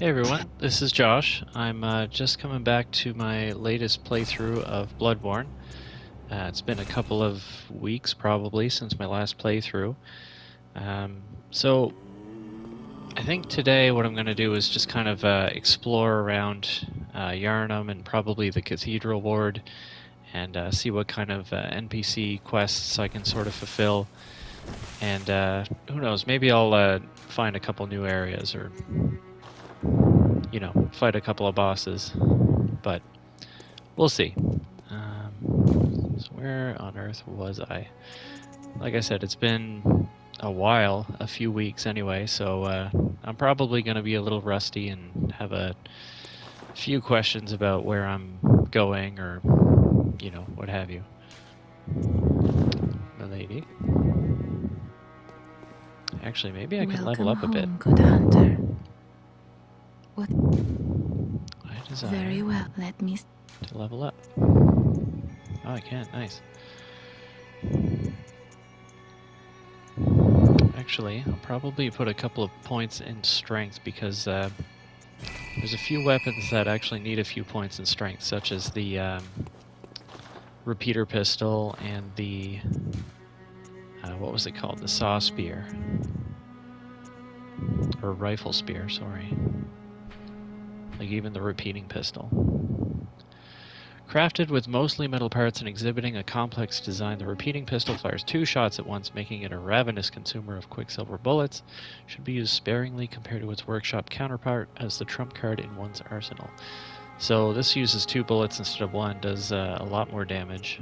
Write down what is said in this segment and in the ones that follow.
everyone, this is Josh. I'm just coming back to my latest playthrough of Bloodborne. It's been a couple of weeks probably since my last playthrough. So I think today what I'm going to do is just kind of explore around Yarnum and probably the Cathedral Ward and see what kind of NPC quests I can sort of fulfill. And who knows, maybe I'll find a couple new areas or fight a couple of bosses, but we'll see. So where on earth was I? Like I said, it's been a while, a few weeks anyway, so I'm probably going to be a little rusty and have a few questions about where I'm going or, what have you. Milady. Actually, maybe I can level up a bit. Good hunter. What? I desire Very well. Let me to level up. Oh, I can. Nice. Actually, I'll probably put a couple of points in strength because there's a few weapons that actually need a few points in strength, such as the repeater pistol and the what was it called? The saw spear. Or rifle spear, sorry. Like even the repeating pistol. Crafted with mostly metal parts and exhibiting a complex design, the repeating pistol fires 2 shots at once, making it a ravenous consumer of quicksilver bullets. Should be used sparingly compared to its workshop counterpart as the trump card in one's arsenal. So this uses 2 bullets instead of 1, does a lot more damage.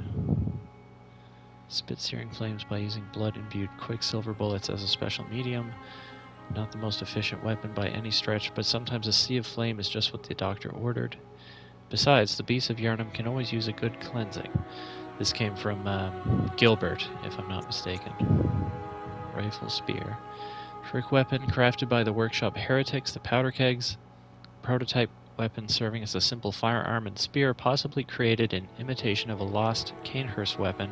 Spit searing flames by using blood-imbued quicksilver bullets as a special medium. Not the most efficient weapon by any stretch, but sometimes a sea of flame is just what the doctor ordered. Besides, the beasts of Yarnum can always use a good cleansing. This came from Gilbert, if I'm not mistaken. Rifle spear. Trick weapon crafted by the workshop heretics, the powder kegs. Prototype weapon serving as a simple firearm and spear, possibly created in imitation of a lost Canehurst weapon.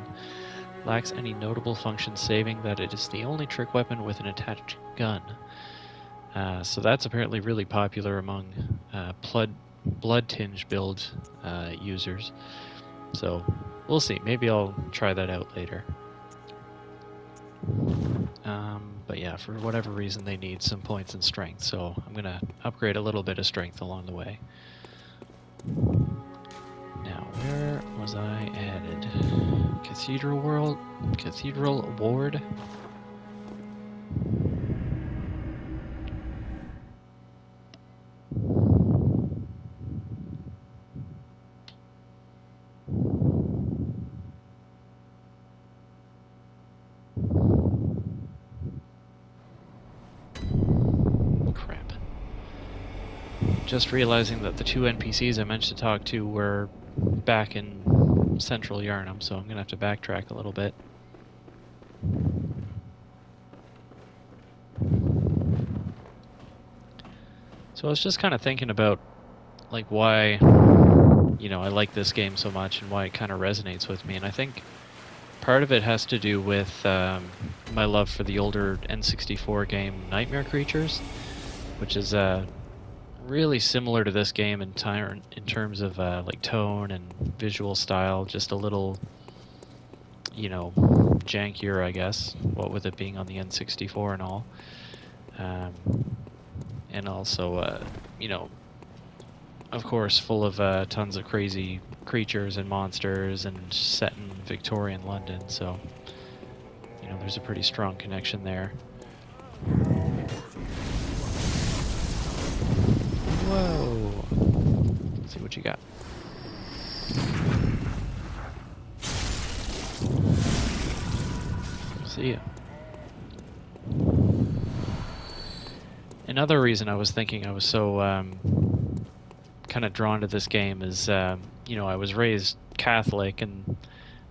Lacks any notable function, saving that it is the only trick weapon with an attached gun. So that's apparently really popular among blood-tinged build users. So we'll see. Maybe I'll try that out later. But yeah, for whatever reason, they need some points in strength. So I'm going to upgrade a little bit of strength along the way. Now, where was I headed? Cathedral Ward? Crap. Just realizing that the 2 NPCs I meant to talk to were back in central Yarnum, so I'm going to have to backtrack a little bit. So I was just kind of thinking about like why I like this game so much and why it kind of resonates with me, and I think part of it has to do with my love for the older N64 game Nightmare Creatures, which is really similar to this game in terms of like tone and visual style, just a little jankier, I guess, what with it being on the N64 and all, and also of course full of tons of crazy creatures and monsters and set in Victorian London, so there's a pretty strong connection there. Whoa. Let's see what you got. See ya. Another reason I was thinking I was so kind of drawn to this game is, I was raised Catholic, and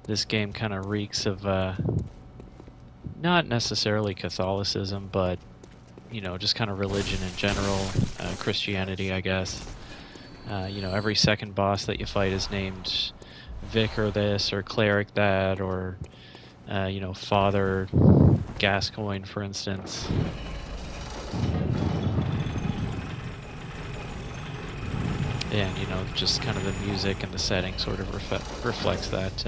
this game kind of reeks of not necessarily Catholicism, but just kind of religion in general, Christianity, I guess. Every second boss that you fight is named Vicar this or Cleric that, or Father Gascoigne, for instance. And, you know, just kind of the music and the setting sort of reflects that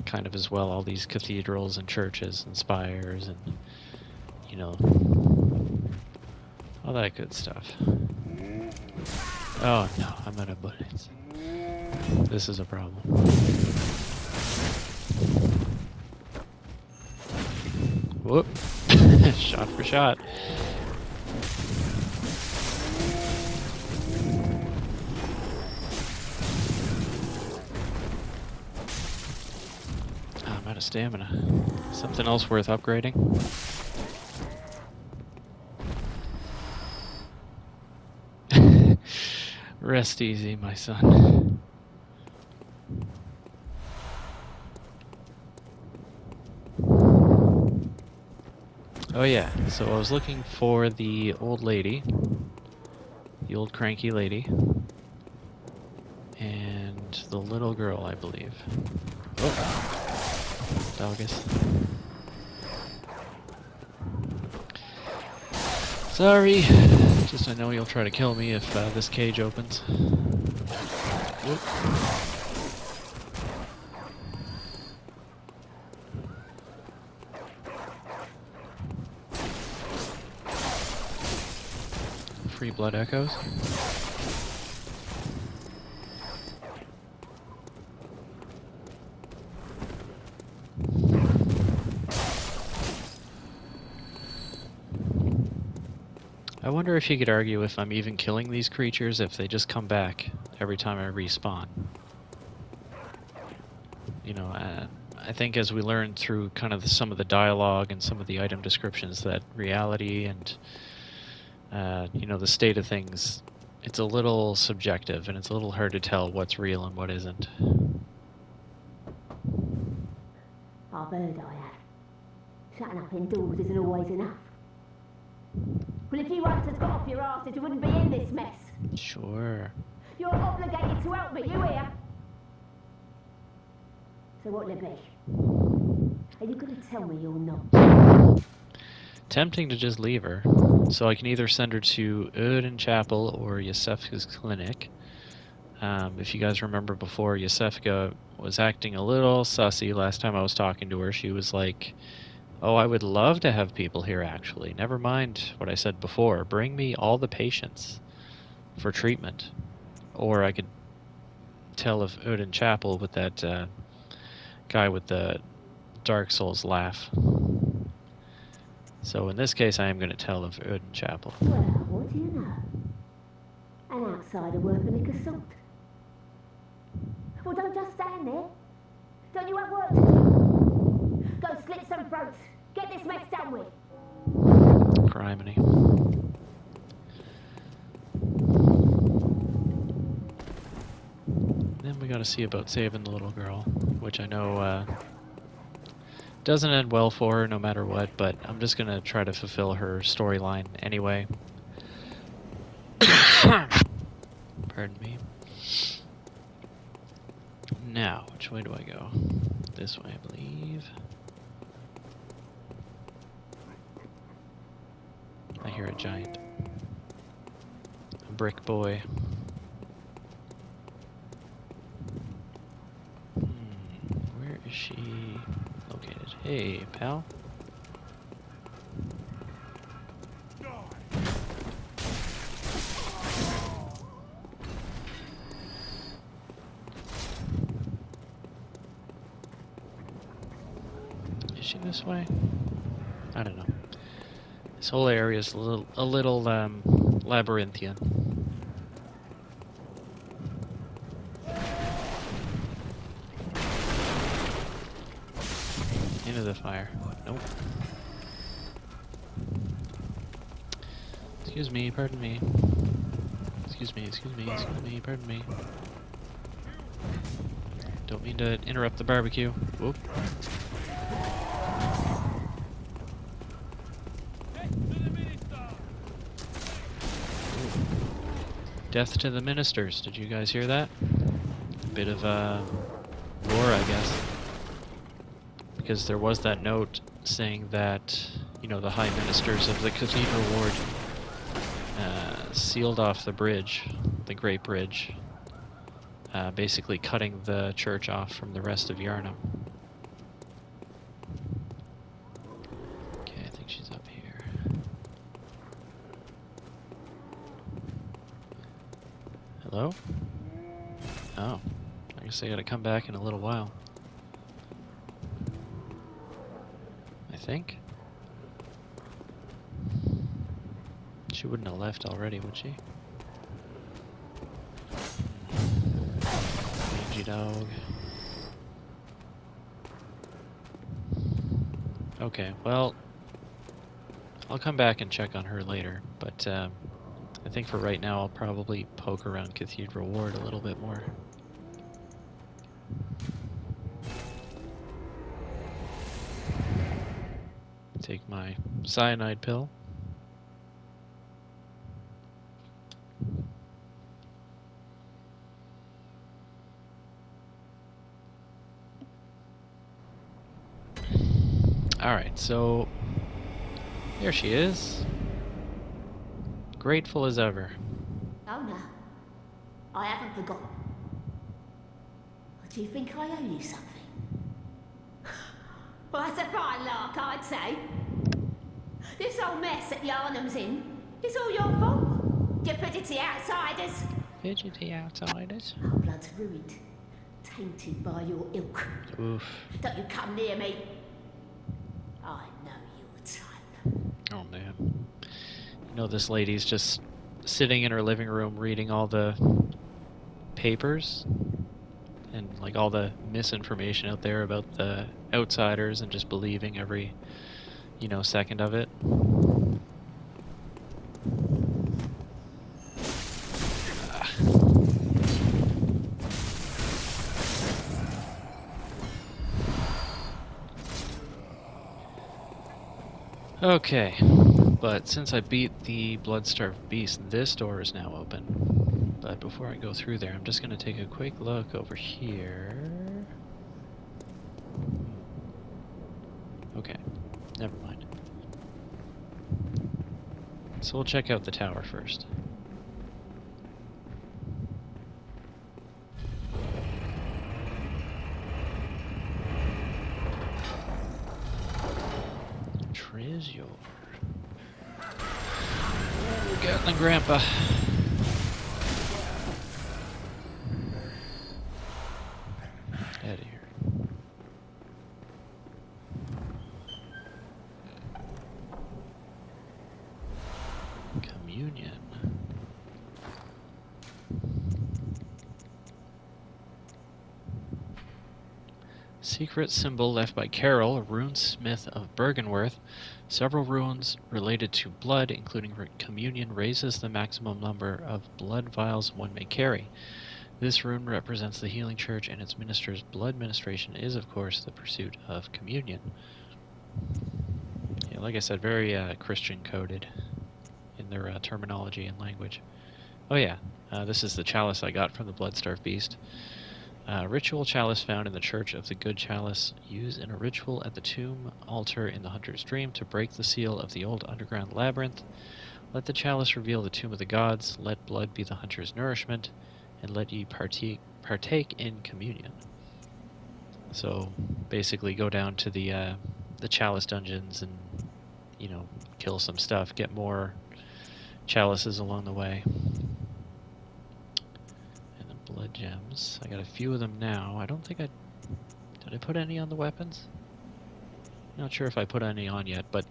kind of as well. All these cathedrals and churches and spires and, you know, all that good stuff. Oh no, I'm out of bullets. This is a problem. Whoop. Shot for shot. Oh, I'm out of stamina. Something else worth upgrading? Rest easy, my son. Oh yeah, so I was looking for the old lady. The old cranky lady. And the little girl, I believe. Oh. Doggus. Sorry. Just I know you'll try to kill me if this cage opens. Whoop. Free blood echoes. I wonder if you could argue if I'm even killing these creatures if they just come back every time I respawn. You know, I think as we learn through kind of some of the dialogue and some of the item descriptions that reality and you know, the state of things, it's a little subjective and it's a little hard to tell what's real and what isn't. I've heard I have. Shutting up indoors isn't always enough. Well, if you hunters got off your arses, you wouldn't be in this mess. Sure. You're obligated to help me, you hear? So what'll it be? Are you going to tell me you're not? Tempting to just leave her. So I can either send her to Odin Chapel or Yosefka's clinic. If you guys remember before, Yosefka was acting a little sussy last time I was talking to her. She was like, oh, I would love to have people here, actually. Never mind what I said before. Bring me all the patients for treatment. Or I could tell of Odin Chapel with that guy with the Dark Souls laugh. So in this case, I am going to tell of Odin Chapel. Well, what do you know? An outsider worth a lick of salt. Well, don't just stand there. Don't you have work to do? Go slit some throats. Get this mess done with. Criminy. Then we got to see about saving the little girl, which I know doesn't end well for her no matter what, but I'm just going to try to fulfill her storyline anyway. Pardon me. Now, which way do I go? This way, I believe. I hear a giant. A brick boy. Where is she located? Hey, pal. Is she this way? I don't know. This whole area is a little labyrinthian. Into the fire. Nope. Excuse me, pardon me. Excuse me, pardon me. Don't mean to interrupt the barbecue. Whoop. Death to the ministers. Did you guys hear that? A bit of lore, I guess. Because there was that note saying that, you know, the high ministers of the Cathedral Ward sealed off the bridge, the Great Bridge, basically cutting the church off from the rest of Yarnum. Okay, I think she's up here. Hello? Oh, I guess I gotta come back in a little while. I think. She wouldn't have left already, would she? Mangy dog. Okay, well, I'll come back and check on her later, but I think for right now I'll probably poke around Cathedral Ward a little bit more. Take my cyanide pill. Alright, so here she is. Grateful as ever. Oh no, I haven't forgotten. Do you think I owe you something? Well, that's a fine lark, I'd say. This whole mess that Yarnum's in, it's all your fault. You fidgety outsiders. Fidgety outsiders. Our blood's ruined, tainted by your ilk. Oof. Don't you come near me. I know your type. Oh man. You know, this lady's just sitting in her living room reading all the papers and like all the misinformation out there about the outsiders and just believing every, you know, second of it. Okay, but since I beat the blood-starved beast, this door is now open. But before I go through there, I'm just going to take a quick look over here. Okay, never mind. So we'll check out the tower first. Treasure. Oh, Gatling Grandpa. Out of here. Communion. Secret symbol left by Carol, a runesmith of Bergenworth. Several runes related to blood, including communion, raises the maximum number of blood vials one may carry. This rune represents the healing church, and its minister's blood ministration is, of course, the pursuit of communion. Yeah, like I said, very Christian coded in their terminology and language. Oh yeah, this is the chalice I got from the blood-starved beast. Ritual chalice found in the Church of the Good Chalice, used in a ritual at the tomb altar in the Hunter's Dream to break the seal of the old underground labyrinth. Let the chalice reveal the tomb of the gods, let blood be the hunter's nourishment, and let ye partake in communion. So basically go down to the chalice dungeons and, you know, kill some stuff, get more chalices along the way. Blood gems. I got a few of them now. I don't think did I put any on the weapons? Not sure if I put any on yet, but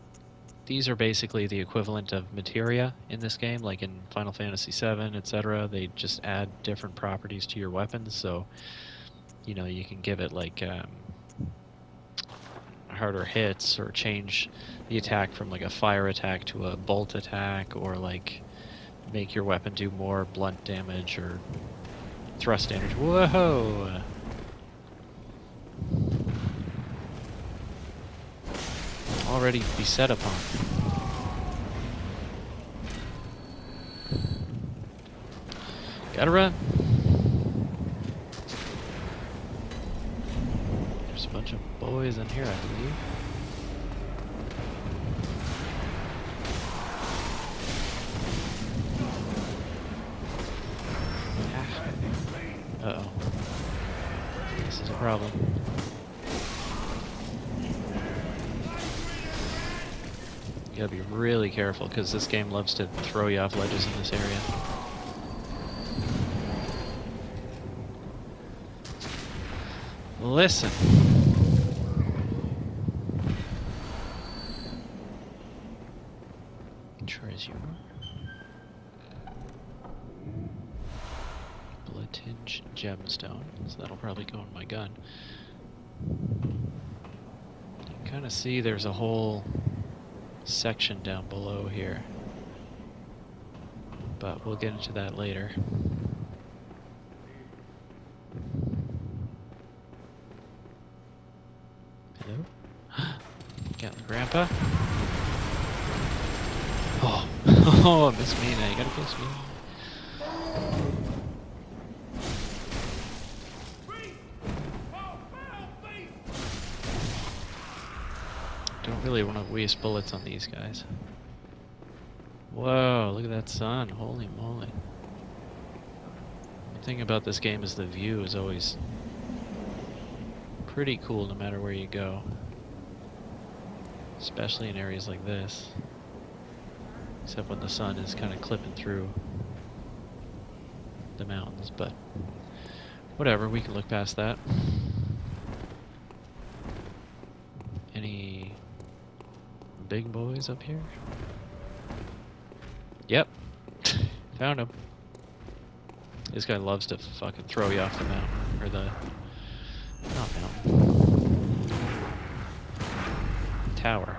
these are basically the equivalent of materia in this game, like in Final Fantasy VII, etc. They just add different properties to your weapons, so you know, you can give it like harder hits, or change the attack from like a fire attack to a bolt attack, or like make your weapon do more blunt damage or thrust damage. Whoa! Already beset upon. Gotta run. There's a bunch of boys in here, I believe. problem. You gotta be really careful, because this game loves to throw you off ledges in this area. Listen. Sure as you are. Blood tinge gemstone, so that'll probably go in my gun. You can kind of see there's a whole section down below here, but we'll get into that later. Hello? Got the grandpa. Oh, oh, miss me now. You gotta kiss me. Don't really want to waste bullets on these guys. Whoa, look at that sun. Holy moly. The thing about this game is the view is always pretty cool no matter where you go. Especially in areas like this. Except when the sun is kind of clipping through the mountains, but whatever, we can look past that. Any big boys up here? Yep. Found him. This guy loves to fucking throw you off the mountain, or the... not mountain. Tower.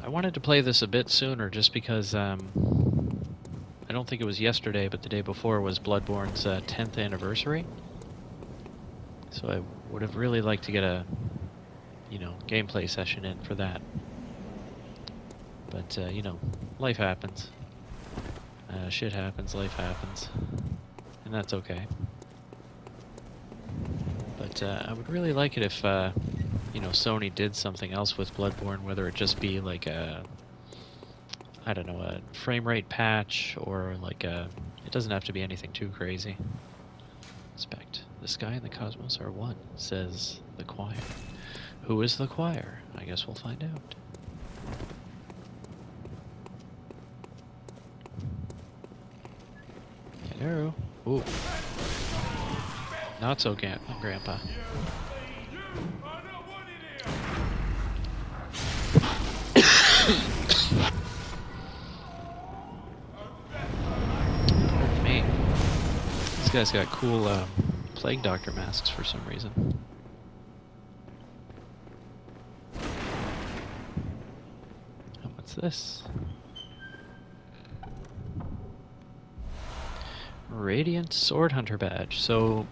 I wanted to play this a bit sooner just because I don't think it was yesterday, but the day before was Bloodborne's 10th anniversary. So I would have really liked to get a, you know, gameplay session in for that. But, you know, life happens. Shit happens, life happens. And that's okay. But I would really like it if, you know, Sony did something else with Bloodborne, whether it just be like a, I don't know, a frame rate patch, or like a, it doesn't have to be anything too crazy. Inspect. The sky and the cosmos are one, says the choir. Who is the choir? I guess we'll find out. Hello? Ooh. Not so Grandpa. Pardon me. This guy's got cool plague doctor masks for some reason. Oh, what's this? Radiant Sword Hunter badge. So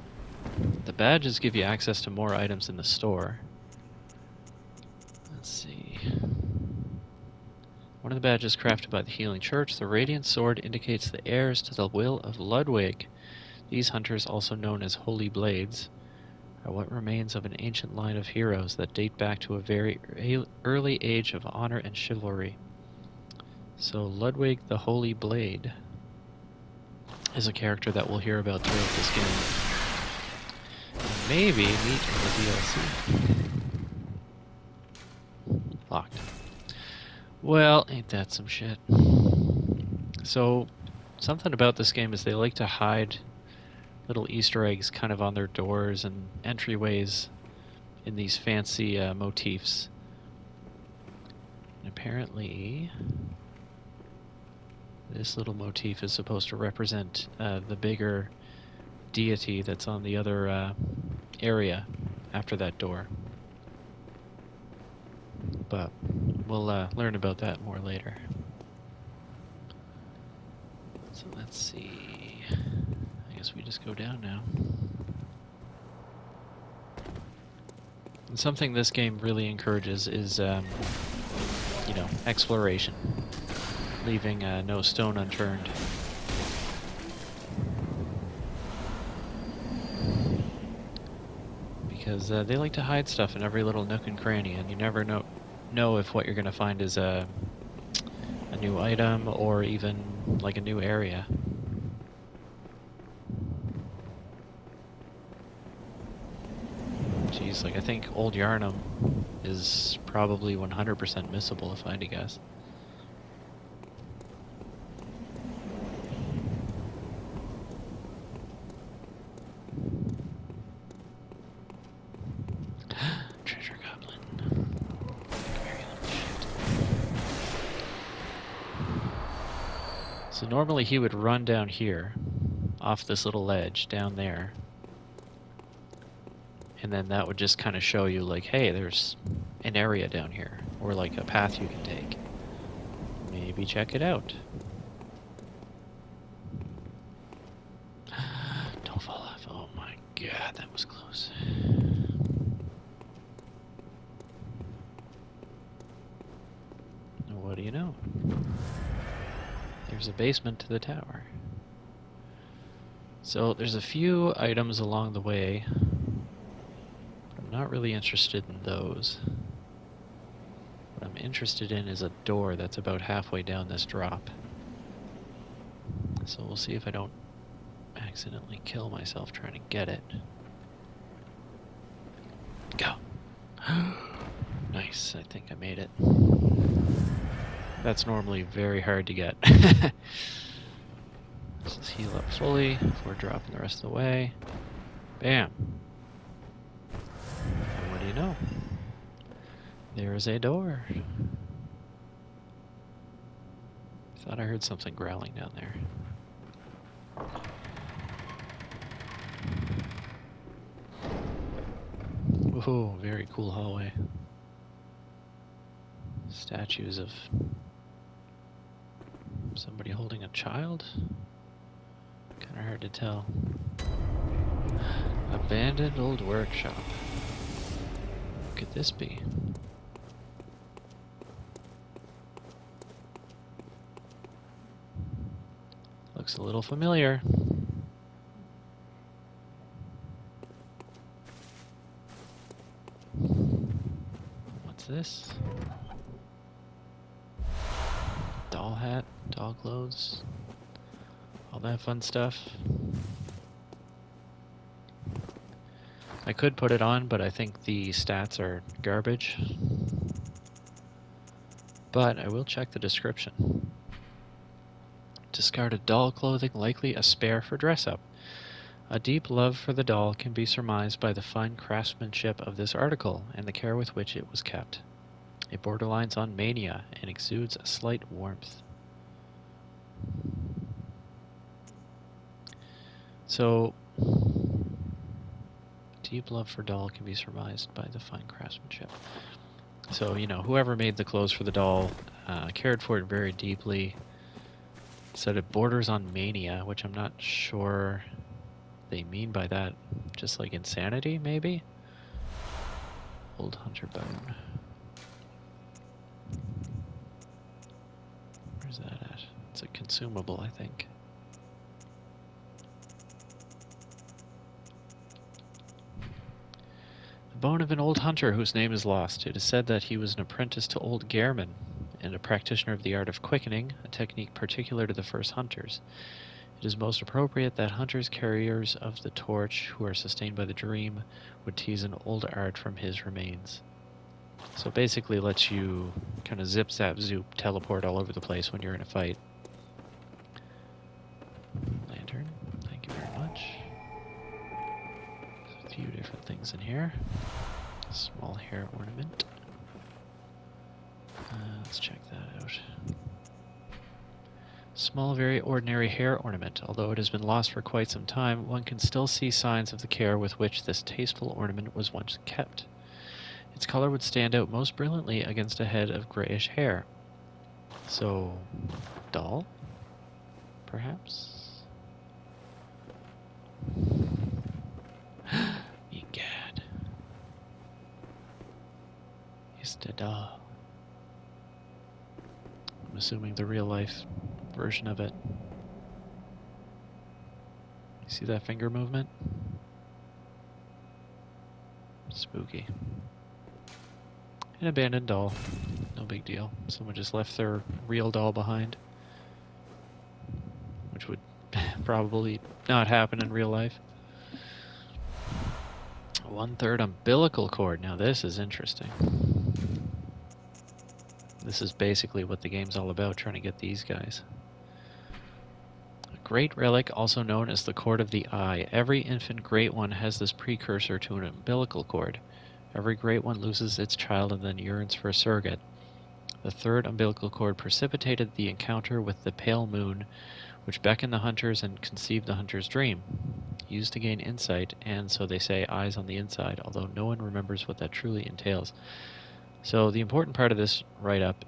the badges give you access to more items in the store. Let's see. One of the badges crafted by the Healing Church, the Radiant Sword indicates the heirs to the will of Ludwig. These hunters, also known as Holy Blades, are what remains of an ancient line of heroes that date back to a very early age of honor and chivalry. So Ludwig the Holy Blade is a character that we'll hear about throughout this game. And maybe meet in the DLC. Locked. Well, ain't that some shit. So, something about this game is they like to hide little Easter eggs kind of on their doors and entryways in these fancy motifs. And apparently, this little motif is supposed to represent the bigger deity that's on the other area after that door. But we'll learn about that more later. So let's see. I guess we just go down now. And something this game really encourages is, you know, exploration. Leaving no stone unturned. Because they like to hide stuff in every little nook and cranny, and you never know know if what you're going to find is a new item or even like a new area. Jeez, like I think Old Yarnum is probably 100% missable if I had to guess. Treasure goblin. Very little shit. So normally he would run down here, off this little ledge down there, and then that would just kind of show you like, hey, there's an area down here, or like a path you can take. Maybe check it out. Don't fall off. Oh my god, that was close. What do you know? There's a basement to the tower. So there's a few items along the way. I'm not really interested in those. What I'm interested in is a door that's about halfway down this drop. So we'll see if I don't accidentally kill myself trying to get it. Go! Nice, I think I made it. That's normally very hard to get. Let's just heal up fully before dropping the rest of the way. Bam! And what do you know? There is a door. Thought I heard something growling down there. Whoa, very cool hallway. Statues of somebody holding a child? Kinda hard to tell. Abandoned old workshop. What could this be? Looks a little familiar. What's this? Doll hat, doll clothes, all that fun stuff. I could put it on, but I think the stats are garbage. But I will check the description. Discarded doll clothing, likely a spare for dress-up. A deep love for the doll can be surmised by the fine craftsmanship of this article and the care with which it was kept. It borderlines on mania and exudes a slight warmth. So, deep love for doll can be surmised by the fine craftsmanship. So, you know, whoever made the clothes for the doll cared for it very deeply. Said it borders on mania, which I'm not sure they mean by that. Just like insanity, maybe? Old hunter bone. Where's that at? It's a consumable, I think. The bone of an old hunter whose name is lost. It is said that he was an apprentice to old Gehrman and a practitioner of the art of quickening, a technique particular to the first hunters. It is most appropriate that hunters carriers of the torch who are sustained by the dream would tease an old art from his remains. So basically lets you kind of zip, zap, zoop, teleport all over the place when you're in a fight. Lantern, thank you very much. There's a few different things in here. Small hair ornament. Let's check that out. Small, very ordinary hair ornament. Although it has been lost for quite some time, one can still see signs of the care with which this tasteful ornament was once kept. Its color would stand out most brilliantly against a head of grayish hair. So, doll? Perhaps? Egad. It's the doll. I'm assuming the real life version of it. You see that finger movement? Spooky. An abandoned doll. No big deal. Someone just left their real doll behind. Which would probably not happen in real life. 1/3 umbilical cord. Now this is interesting. This is basically what the game's all about, trying to get these guys. A great relic, also known as the cord of the eye. Every infant great one has this precursor to an umbilical cord. Every great one loses its child and then yearns for a surrogate. The 3rd umbilical cord precipitated the encounter with the pale moon, which beckoned the hunters and conceived the hunter's dream. Used to gain insight, and, so they say, eyes on the inside, although no one remembers what that truly entails. So the important part of this write-up,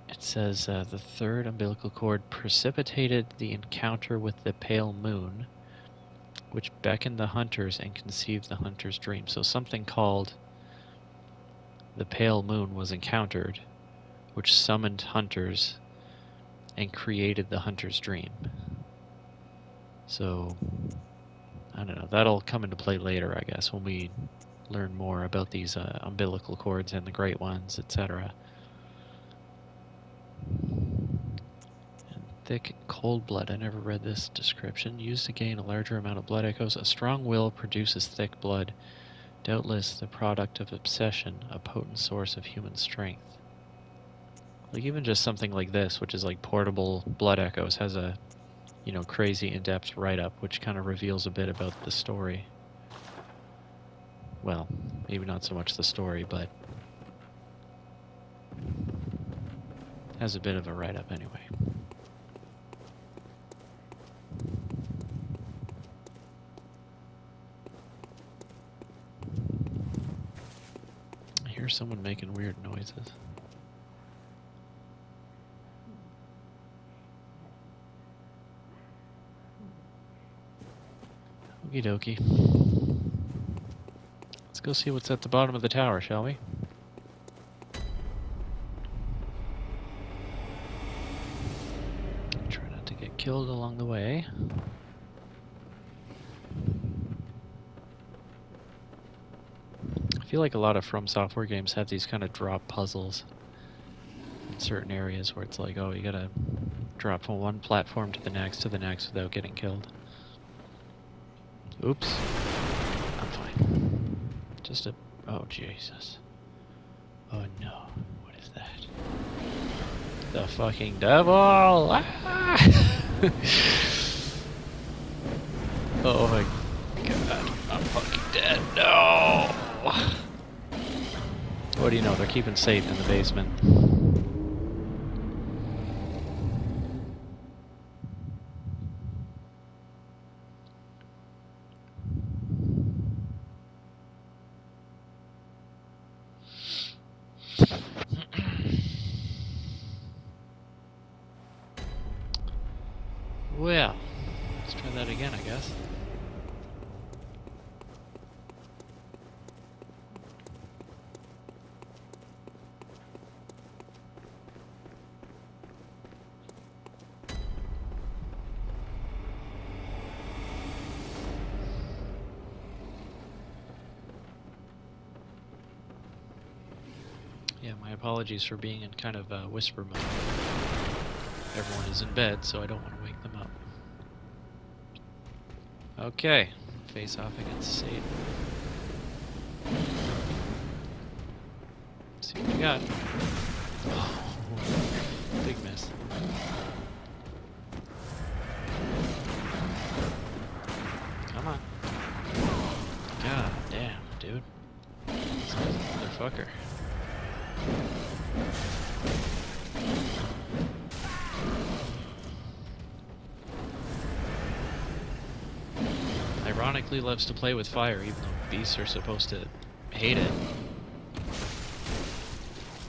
it says the 3rd umbilical cord precipitated the encounter with the pale moon, which beckoned the hunters and conceived the hunter's dream. So something called the pale moon was encountered, which summoned hunters and created the hunter's dream. So, I don't know, that'll come into play later, I guess, when we learn more about these umbilical cords and the great ones, etc. And thick, cold blood. I never read this description. Used to gain a larger amount of blood echoes. A strong will produces thick blood. Doubtless the product of obsession, a potent source of human strength. Like even just something like this, which is like portable blood echoes, has a, you know, crazy in-depth write-up, which kind of reveals a bit about the story. Well, maybe not so much the story, but has a bit of a write-up anyway. I hear someone making weird noises. Okie dokie. Let's go see what's at the bottom of the tower, shall we? Try not to get killed along the way. I feel like a lot of From Software games have these kind of drop puzzles in certain areas where it's like, oh, you gotta drop from one platform to the next without getting killed. Oops. I'm fine. Just a... Oh, Jesus. Oh, no. What is that? The fucking devil! Ah! Oh my god. I'm fucking dead. No! What do you know? They're keeping safe in the basement. Well, let's try that again, I guess. Yeah, my apologies for being in kind of whisper mode. Everyone is in bed, so I don't want to wake them up. Okay, face off against Satan. Let's see what we got. Oh, big miss. Come on. God damn, dude. This guy's a motherfucker. Ironically loves to play with fire, even though beasts are supposed to hate it.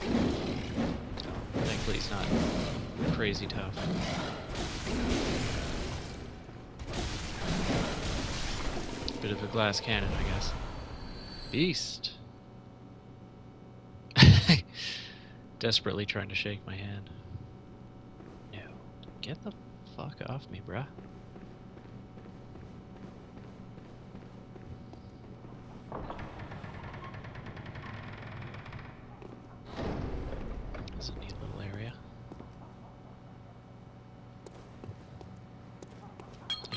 Oh, thankfully he's not crazy tough. Bit of a glass cannon, I guess. Beast! Desperately trying to shake my hand. No. Get the fuck off me, bruh.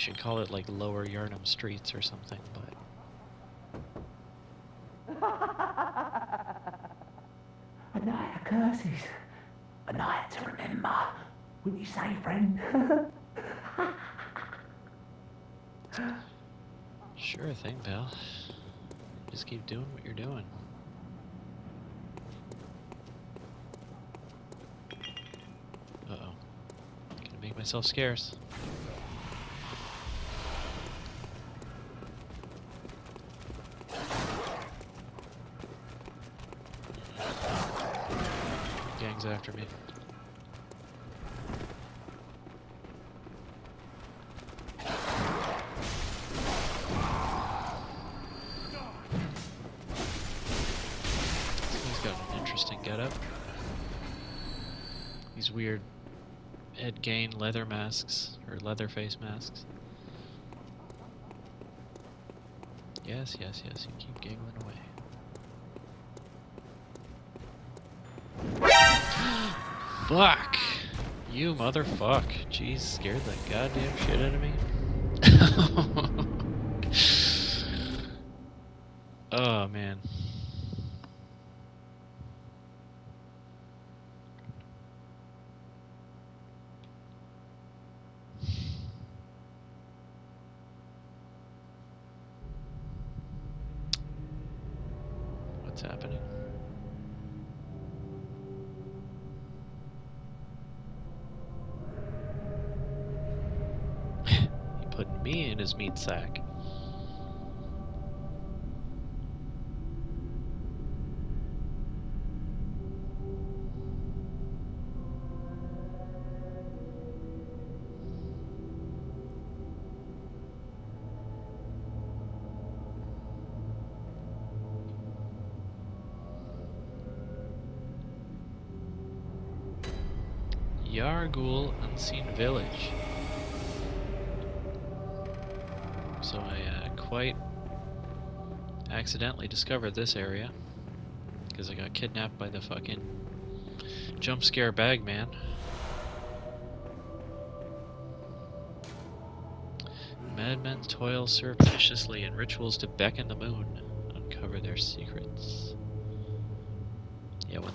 should call it like Lower Yarnum Streets or something, but A night of curses. A night to remember. Wouldn't you say, friend? sure thing, pal. Just keep doing what you're doing. Uh-oh. Gonna make myself scarce. Gang's after me. He's got an interesting getup. These weird Ed Gain leather masks, or leather face masks. Yes, yes, yes, you keep giggling away. Fuck! You motherfuck. Jeez, scared the goddamn shit out of me. Oh, man. What's happening? He put me in his meat sack. Yargul Unseen Village. So I quite accidentally discovered this area because I got kidnapped by the fucking jump scare bag man. Madmen toil surreptitiously in rituals to beckon the moon, uncover their secrets. Yeah, when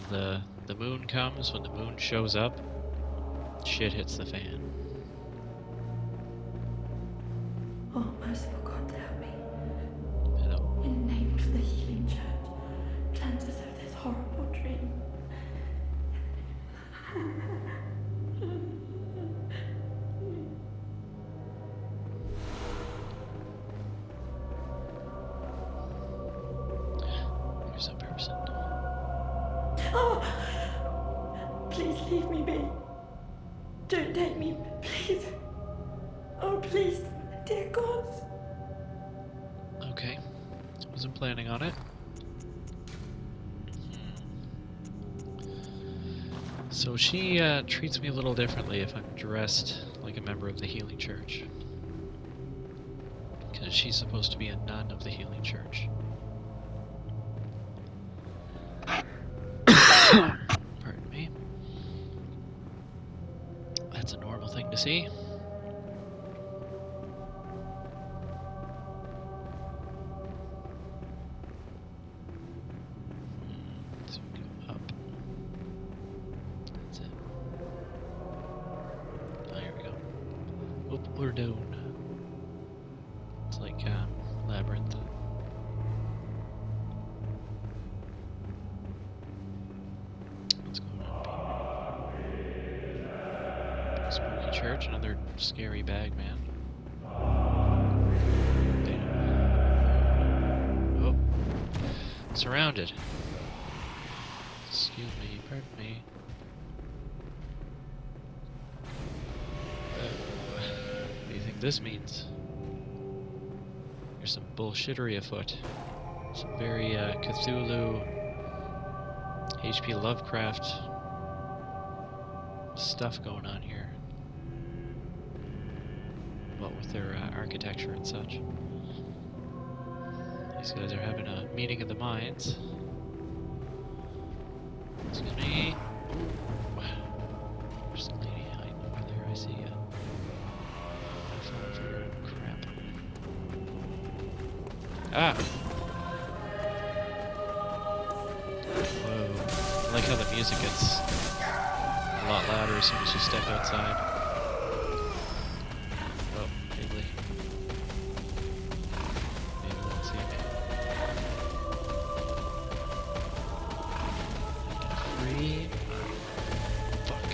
the moon comes, when the moon shows up, shit hits the fan. Oh, merciful God, help me. Hello. In the name of the healing church, cleanse us of this horrible dream. Here's a person. Oh! Please leave me be. Don't take me, please. Oh, please, dear gods. Okay. Wasn't planning on it. So she treats me a little differently if I'm dressed like a member of the Healing Church. Because she's supposed to be a nun of the Healing Church. Pardon me. That's a normal thing to see. So we go up. That's it. Oh, here we go. Whoop, we're down. It's like Labyrinth. What's going on? Spooky church, another scary bag man. Oh, surrounded. Excuse me, pardon me. What do you think this means? There's some bullshittery afoot. Some very Cthulhu, H.P. Lovecraft stuff going on here. What with their architecture and such. These guys are having a meeting of the minds. Excuse me. Ooh. There's a lady hiding over there, I see ya. I've fallen for her Ah! Whoa. I like how the music gets a lot louder as soon as you step outside. Oh, Higgly. Maybe it won't see me. Free. Fuck.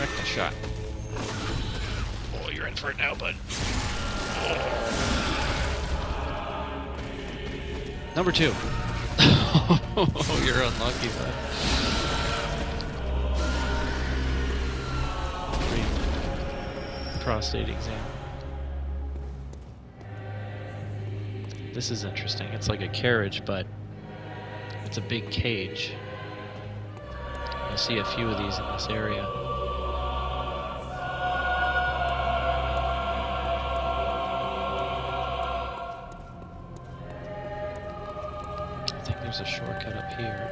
Rectal shot. Oh, you're in for it now, bud. Number 2. Oh, you're unlucky, bud. 3. Prostate exam. This is interesting. It's like a carriage, but it's a big cage. You'll see a few of these in this area. I think there's a shortcut up here.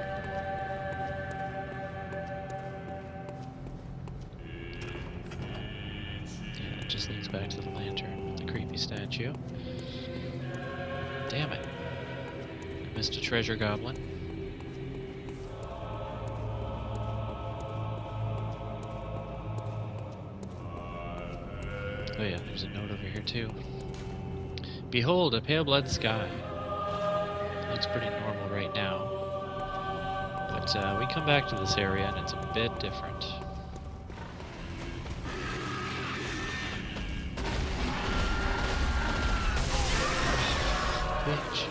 Yeah, it just leads back to the lantern with the creepy statue. Damn it. I missed a treasure goblin. Oh yeah, there's a note over here too. Behold, a pale blood sky. Looks pretty normal right now. But we come back to this area and it's a bit different. Bitch.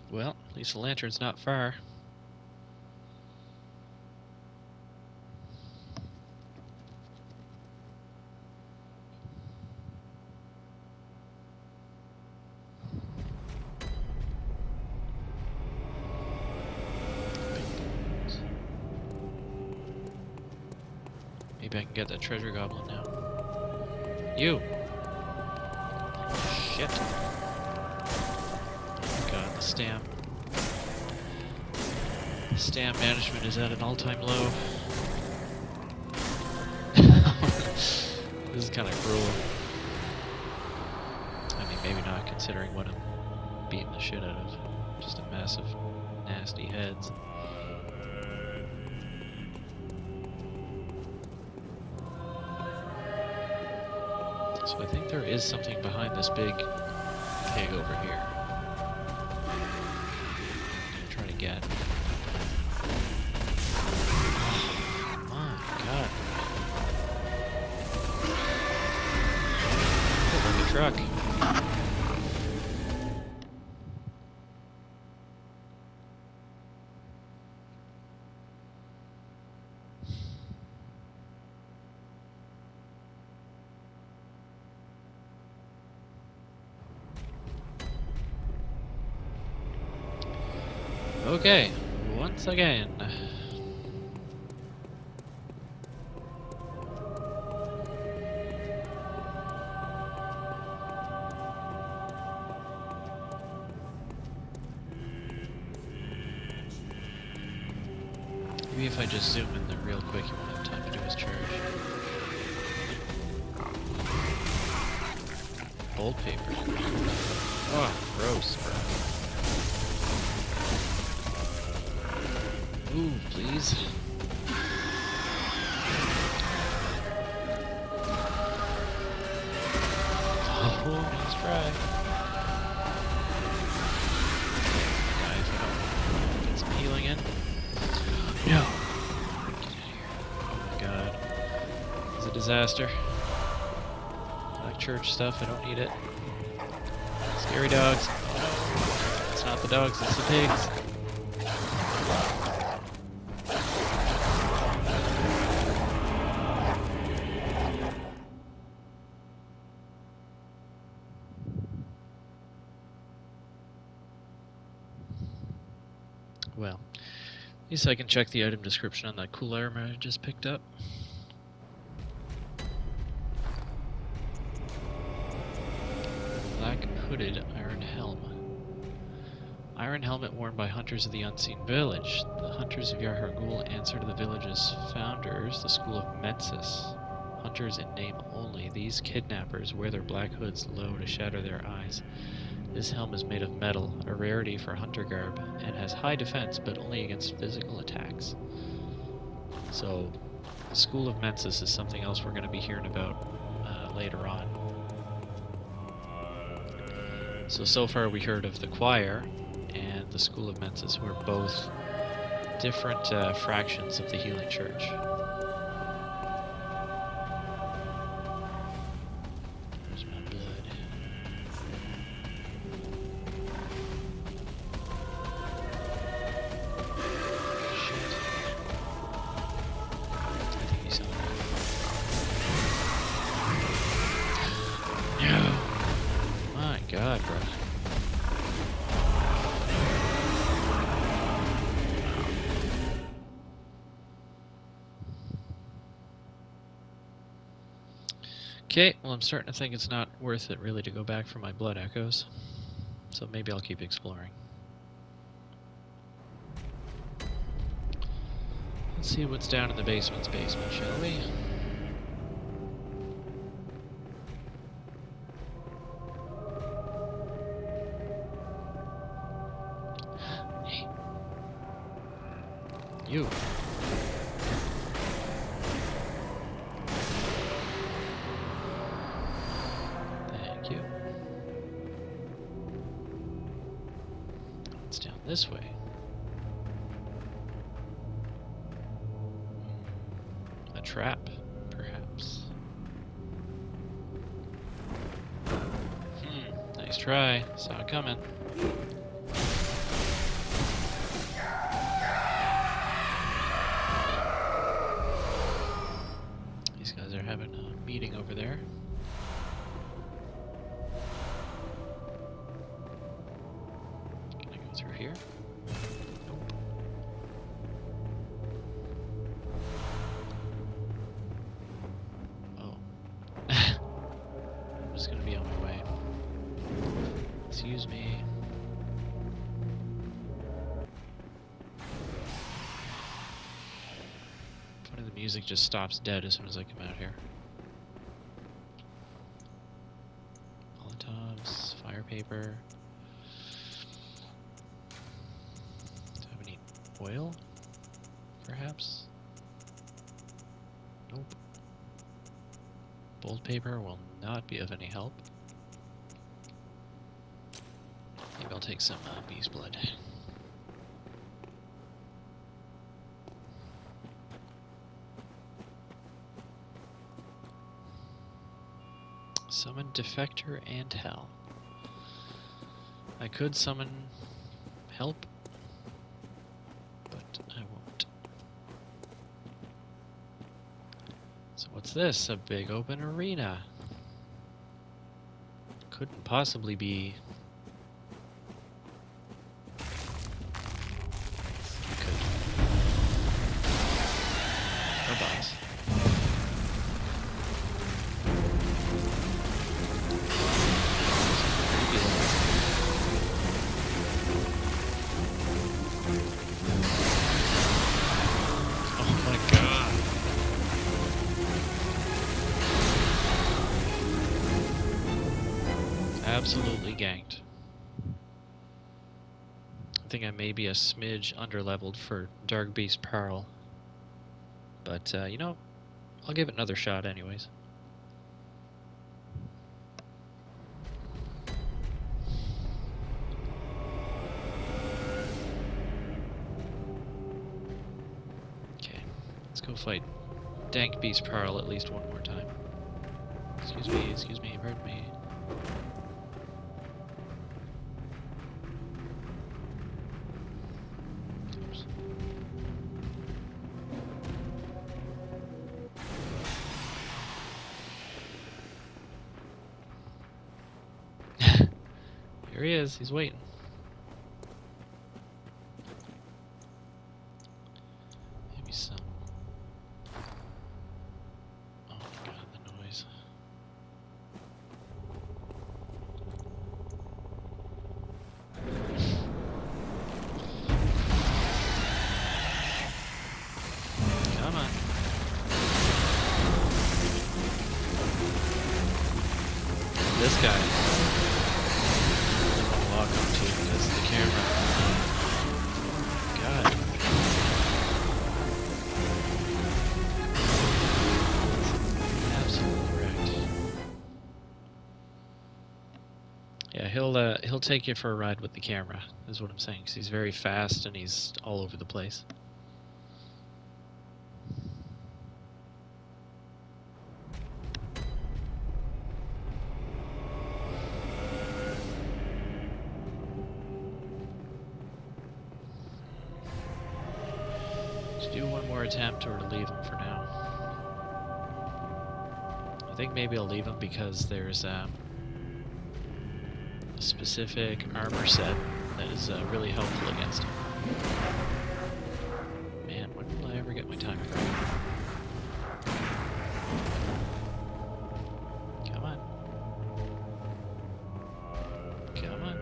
Well, at least the lantern's not far. Maybe I can get that treasure goblin now. You! Shit. Oh god, the stamp. Stamp management is at an all-time low. This is kind of cruel. I mean, maybe not considering what I'm beating the shit out of. Just a massive, nasty heads. So I think there is something behind this big keg over here. I'm gonna try to get. My god. Look at the truck. Okay, once again. Maybe if I just zoom in there real quick, you won't have time to do his charge. Old paper. Oh, gross, bro. Ooh, please. Oh, nice try. Guys, I don't get some healing in. No. Get in here. Oh my god. It's a disaster. Like church stuff, I don't need it. Scary dogs. No. It's not the dogs, it's the pigs. Well, at least I can check the item description on that cool armor I just picked up. Black hooded iron helm. Iron helmet worn by hunters of the unseen village. The hunters of Yarhargul answer to the village's founders, the school of Mensis. Hunters in name only, these kidnappers wear their black hoods low to shadow their eyes. This helm is made of metal, a rarity for hunter garb, and has high defense but only against physical attacks. So, the school of Mensis is something else we're going to be hearing about later on. So far we heard of the choir and the school of Mensis, who are both different fractions of the healing church. There's my blood. Shit. I think he saw me. No! My god, bro. Okay, well I'm starting to think it's not worth it really to go back for my blood echoes. So maybe I'll keep exploring. Let's see what's down in the basement's basement, shall we? Hey. You. Thank you. It's down this way. A trap, perhaps. Nice try. Saw it coming. These guys are having a meeting over there. Can I go through here? Nope. Oh. I'm just gonna be on my way. Excuse me. Funny, the music just stops dead as soon as I come out here. Molotovs, fire paper. Do I have any oil? Perhaps? Nope. Bold paper will not be of any help. Maybe I'll take some bee's blood. Summon Defector and Hell. I could summon help, but I won't. So what's this? A big open arena. Couldn't possibly be... It could. Robots. Oh my god. Absolutely ganked. I think I may be a smidge underleveled for Darkbeast Pearl. But, you know, I'll give it another shot anyways. Okay, let's go fight Dank Beast Pearl at least one more time. Excuse me, pardon me. Oops. Here he is, he's waiting. Maybe some... Oh my god, the noise. he'll take you for a ride with the camera, is what I'm saying. 'Cause he's very fast and he's all over the place. Let's do one more attempt or to leave him for now. I think maybe I'll leave him because there's a specific armor set that is really helpful against him. Man, when will I ever get my timing right? Come on. Come on.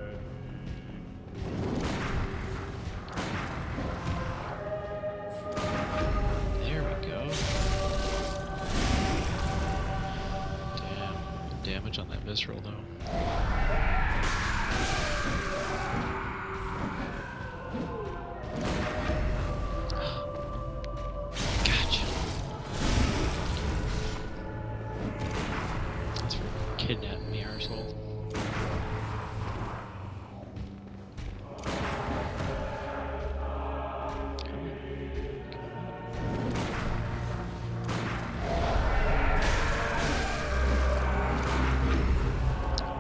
There we go. Damn. Damage on that visceral though. Kidnap me, arsehole.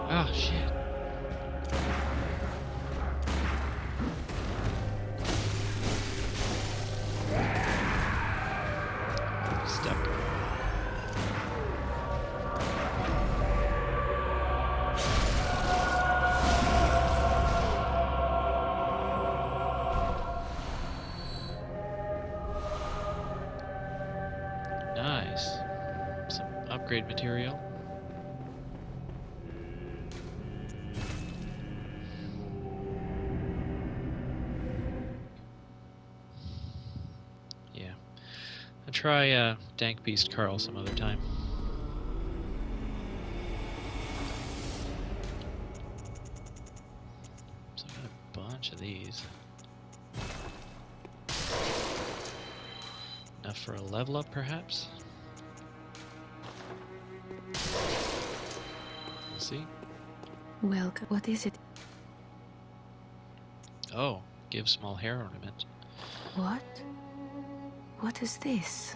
Ah, shit. Stuck. Nice. Some upgrade material. Yeah. I'll try Dank Beast Carl some other time. So I got a bunch of these. Enough for a level up, perhaps? We'll see. Welcome. What is it? Oh, give small hair ornament. What? What is this?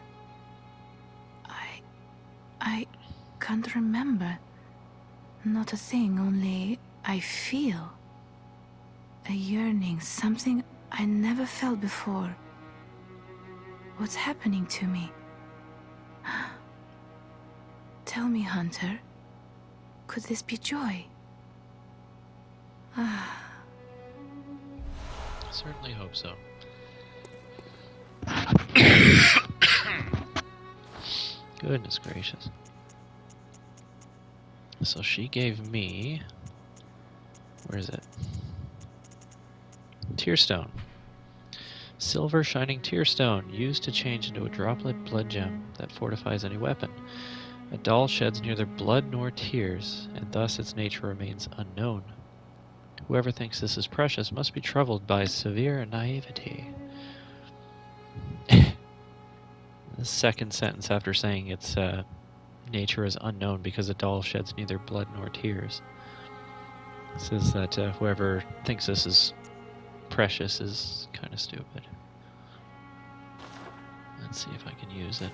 I can't remember. Not a thing, only I feel. A yearning, something I never felt before. What's happening to me? Tell me, Hunter. Could this be joy? Certainly hope so. Goodness gracious. So she gave me... Where is it? Tearstone. Silver shining tearstone, used to change into a droplet blood gem that fortifies any weapon. A doll sheds neither blood nor tears, and thus its nature remains unknown. Whoever thinks this is precious must be troubled by severe naivety. The second sentence after saying its nature is unknown because a doll sheds neither blood nor tears says that whoever thinks this is precious is kind of stupid. Let's see if I can use it.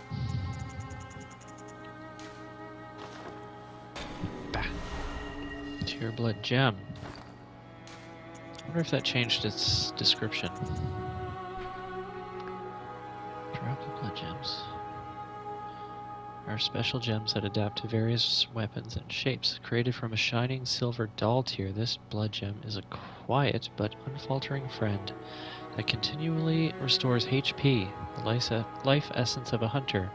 Bah. Tear blood gem. I wonder if that changed its description. Drop the blood gems. Are special gems that adapt to various weapons and shapes. Created from a shining silver doll tear, this blood gem is a quiet but unfaltering friend that continually restores HP, the life essence of a hunter.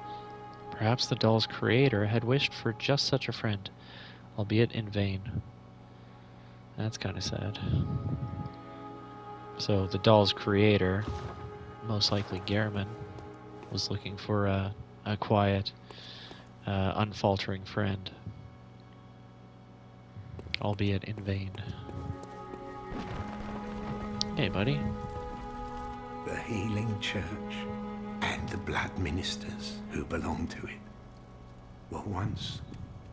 Perhaps the doll's creator had wished for just such a friend, albeit in vain. That's kind of sad. So the doll's creator, most likely Gehrman, was looking for a quiet, unfaltering friend, albeit in vain. Hey, buddy. The healing church and the blood ministers who belong to it were once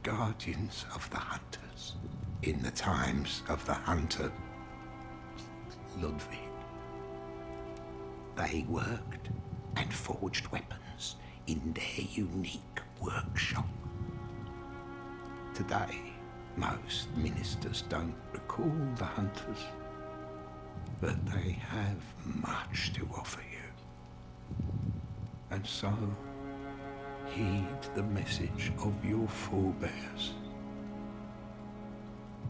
guardians of the hunters. in the times of the hunter Ludwig. They worked and forged weapons in their unique workshop. Today, most ministers don't recall the hunters, but they have much to offer you. And so, heed the message of your forebears.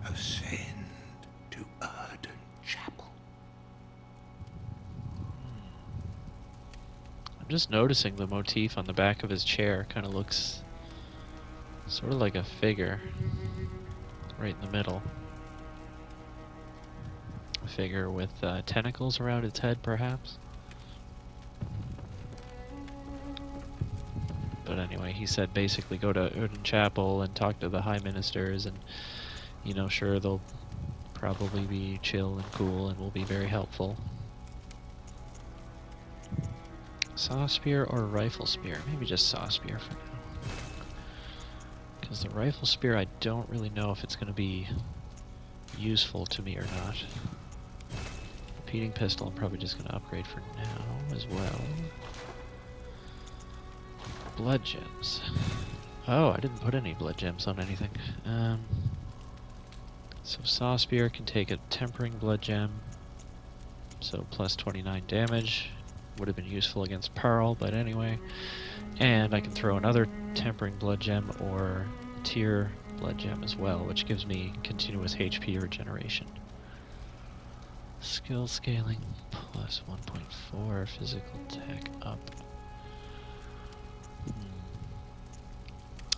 Ascend to Erden Chapel. I'm just noticing the motif on the back of his chair kind of looks sort of like a figure right in the middle. A figure with tentacles around its head, perhaps. But anyway, he said basically go to Erden Chapel and talk to the high ministers, and you know, sure, they'll probably be chill and cool and will be very helpful. Saw spear or rifle spear? Maybe just saw spear for now. Because the rifle spear, I don't really know if it's going to be useful to me or not. Repeating pistol, I'm probably just going to upgrade for now as well. Blood gems. Oh, I didn't put any blood gems on anything. So saw spear can take a tempering blood gem. So plus 29 damage. Would have been useful against Pearl, but anyway. And I can throw another tempering blood gem or tier blood gem as well, which gives me continuous HP regeneration. Skill scaling plus 1.4, physical attack up.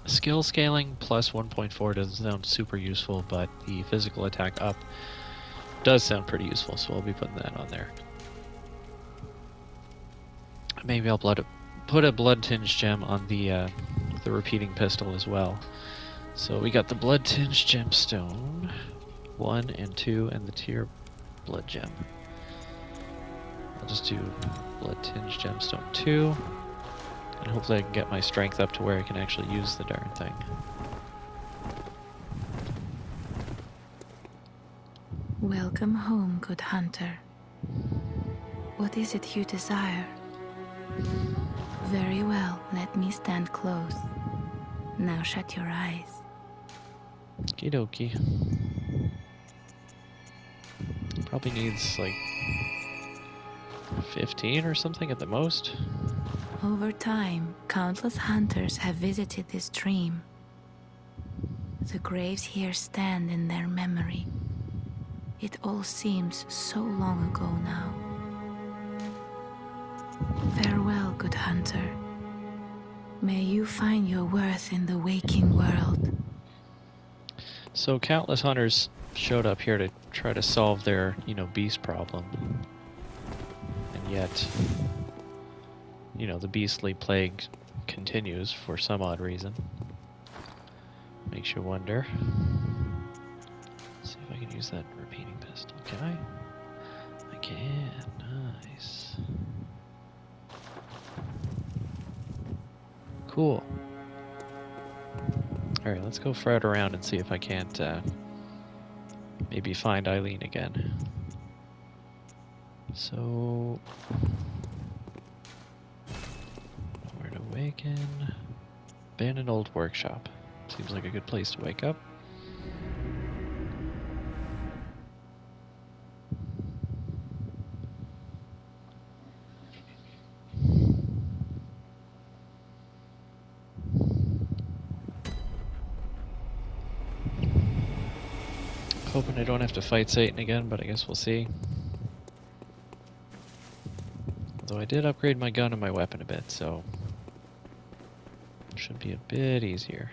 Skill scaling plus 1.4 doesn't sound super useful, but the physical attack up does sound pretty useful, so I'll be putting that on there. Maybe I'll put a blood tinge gem on the repeating pistol as well. So we got the blood tinge gemstone, 1 and 2, and the tier blood gem. I'll just do blood tinge gemstone 2, and hopefully I can get my strength up to where I can actually use the darn thing. Welcome home, good hunter. What is it you desire? Very well, let me stand close. Now shut your eyes. Okie dokie. Probably needs like 15 or something at the most. Over time, countless hunters have visited this stream. The graves here stand in their memory. It all seems so long ago now. Farewell, good hunter. May you find your worth in the waking world. So countless hunters showed up here to try to solve their, beast problem. And yet, the beastly plague continues for some odd reason. Makes you wonder. Let's see if I can use that repeating pistol. Can I? I can. Nice. Cool. Alright, let's go fret around and see if I can't maybe find Eileen again. So, where to awaken? Abandoned old workshop. Seems like a good place to wake up. Hoping I don't have to fight Satan again, but I guess we'll see. Although I did upgrade my gun and my weapon a bit, so it should be a bit easier.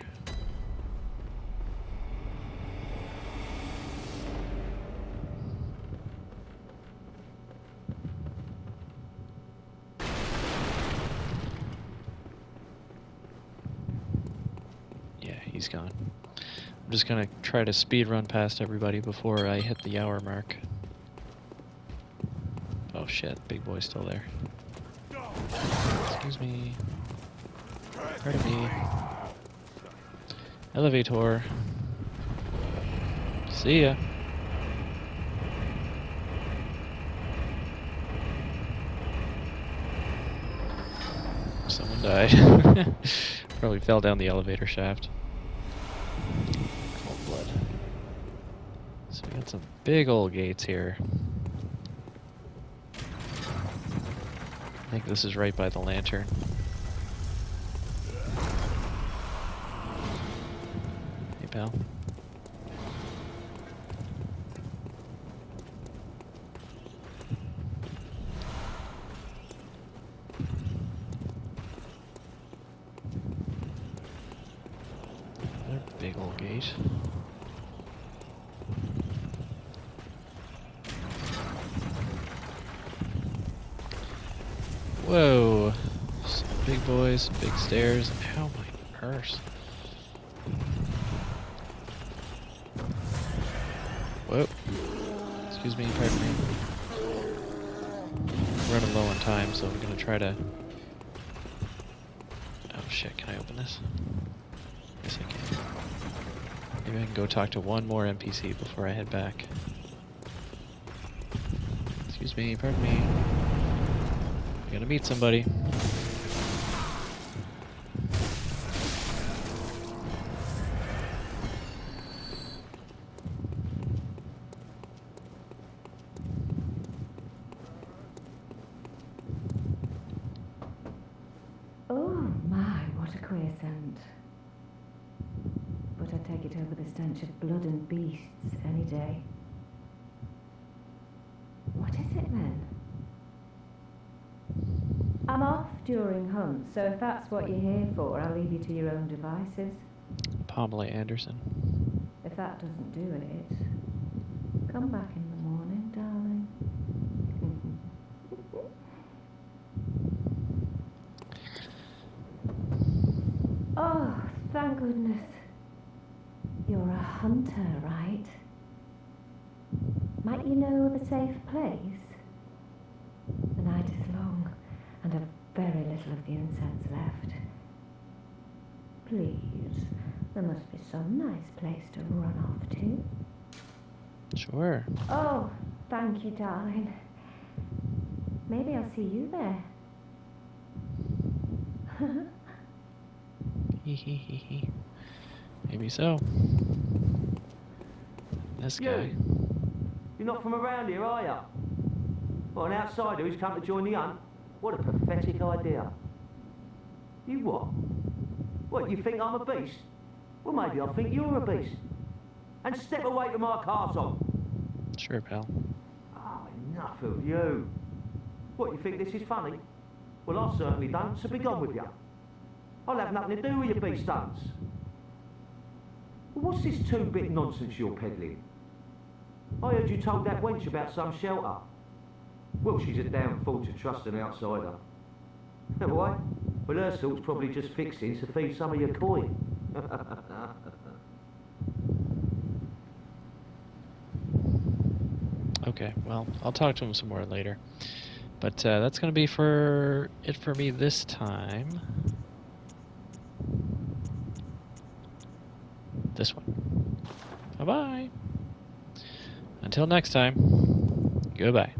Yeah, he's gone. I'm just gonna try to speed run past everybody before I hit the hour mark. Oh shit, big boy's still there. Excuse me. Pardon me. Elevator. See ya. Someone died. Probably fell down the elevator shaft. Cold blood. So we got some big old gates here. I think this is right by the lantern. Hey, pal. Another big old gate. Whoa. Some big boys, big stairs. Ow, my purse. Whoa. Excuse me, pardon me. I'm running low on time, so I'm gonna try to... Oh shit, can I open this? Yes, I can. Maybe I can go talk to one more NPC before I head back. Excuse me, pardon me. I'm gonna meet somebody. Oh my, what a queer scent. But I'd take it over the stench of blood and beasts any day. What is it then? I'm off during hunts, so if that's what you're here for, I'll leave you to your own devices. Pamela Anderson. If that doesn't do it, come back in the morning, darling. Oh, thank goodness. You're a hunter, right? Might you know the safe place? The night is long, and I've very little of the incense left. Please, there must be some nice place to run off to. Sure. Oh, thank you, darling. Maybe I'll see you there. Hee. Maybe so. This guy. You're not from around here, are you? Well, an outsider who's come to join the hunt? What a pathetic idea. You what? What, you think I'm a beast? Well, maybe I think you're a beast. And step away from my castle. Sure, pal. Oh, enough of you. What, you think this is funny? Well, I certainly don't, so be gone with you. I'll have nothing to do with your beast stunts. Well, what's this two-bit nonsense you're peddling? I heard you told that wench about some shelter. Well, she's a damn fool to trust an outsider. Why? Well, her sort's probably just fixing to feed some of your coin. Okay, well, I'll talk to him some more later. But that's going to be for it for me this time. This one. Bye-bye. Until next time, goodbye.